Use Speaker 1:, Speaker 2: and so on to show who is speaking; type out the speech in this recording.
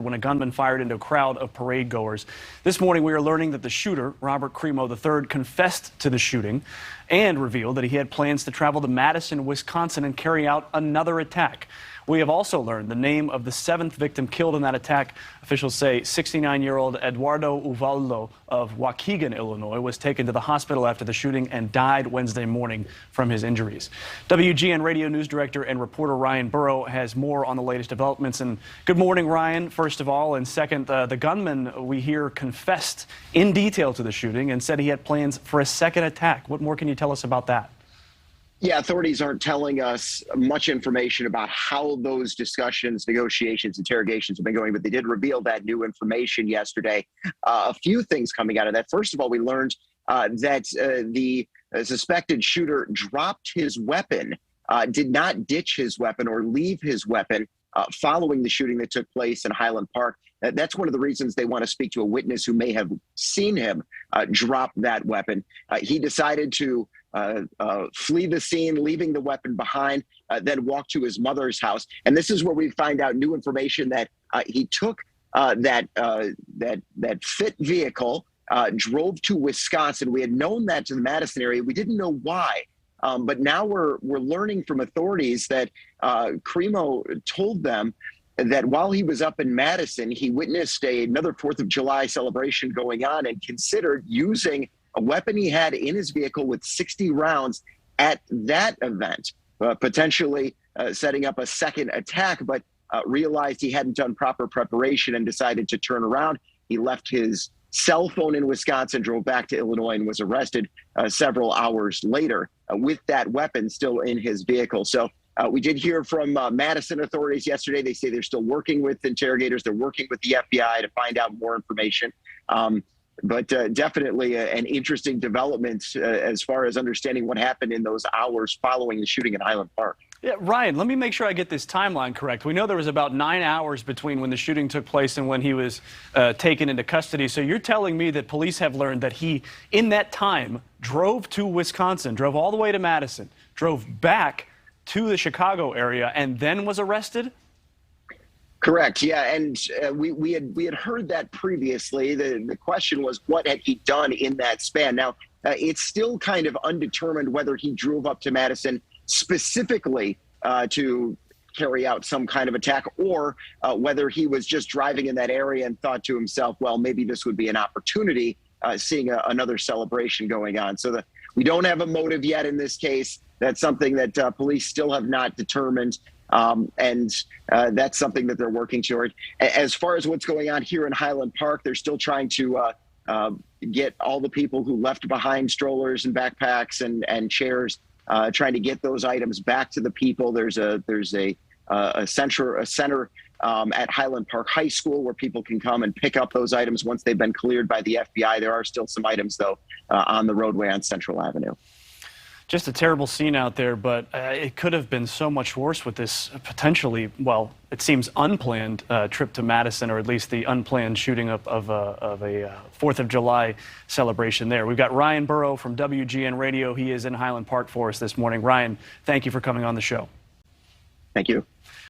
Speaker 1: when a gunman fired into a crowd of parade goers. This morning, we are learning that the shooter, Robert Crimo III, confessed to the shooting and revealed that he had plans to travel to Madison, Wisconsin, and carry out another attack. We have also learned the name of the 7th victim killed in that attack. Officials say 69-year-old Eduardo Uvaldo of Waukegan, Illinois, was taken to the hospital after the shooting and died Wednesday morning from his injuries. WGN Radio News Director and reporter Ryan Burrow has more on the latest developments. And good morning, Ryan, first of all. And second, the gunman, we hear, confessed in detail to the shooting and said he had plans for a second attack. What more can you tell us about that?
Speaker 2: Yeah, authorities aren't telling us much information about how those discussions, negotiations, interrogations have been going, but they did reveal that new information yesterday. A few things coming out of that. First of all, we learned that the suspected shooter dropped his weapon, did not ditch his weapon or leave his weapon following the shooting that took place in Highland Park. That's one of the reasons they want to speak to a witness who may have seen him drop that weapon. He decided to flee the scene, leaving the weapon behind, then walk to his mother's house. And this is where we find out new information that he took that fit vehicle, drove to Wisconsin. We had known that to the Madison area. We didn't know why. But now we're learning from authorities that Crimo told them that while he was up in Madison, he witnessed another 4th of July celebration going on and considered using a weapon he had in his vehicle with 60 rounds at that event, potentially setting up a second attack, but realized he hadn't done proper preparation and decided to turn around. He left his cell phone in Wisconsin, drove back to Illinois, and was arrested several hours later with that weapon still in his vehicle. So we did hear from Madison authorities yesterday. They say they're still working with interrogators. They're working with the FBI to find out more information. But definitely an interesting development as far as understanding what happened in those hours following the shooting in Highland Park.
Speaker 1: Yeah, Ryan, let me make sure I get this timeline correct. We know there was about 9 hours between when the shooting took place and when he was taken into custody. So you're telling me that police have learned that he, in that time, drove to Wisconsin, drove all the way to Madison, drove back to the Chicago area, and then was arrested?
Speaker 2: Correct. Yeah, and we had heard that previously. The question was, what had he done in that span? Now, it's still kind of undetermined whether he drove up to Madison specifically to carry out some kind of attack, or whether he was just driving in that area and thought to himself, well, maybe this would be an opportunity, seeing another celebration going on. So we don't have a motive yet in this case. That's something that police still have not determined. And that's something that they're working toward. As far as what's going on here in Highland Park, they're still trying to get all the people who left behind strollers and backpacks and chairs, trying to get those items back to the people. There's a center at Highland Park High School where people can come and pick up those items once they've been cleared by the FBI. There are still some items, though, on the roadway on Central Avenue.
Speaker 1: Just a terrible scene out there, but it could have been so much worse with this potentially, well, it seems unplanned trip to Madison, or at least the unplanned shooting of a 4th of July celebration there. We've got Ryan Burrow from WGN Radio. He is in Highland Park for us this morning. Ryan, thank you for coming on the show.
Speaker 2: Thank you.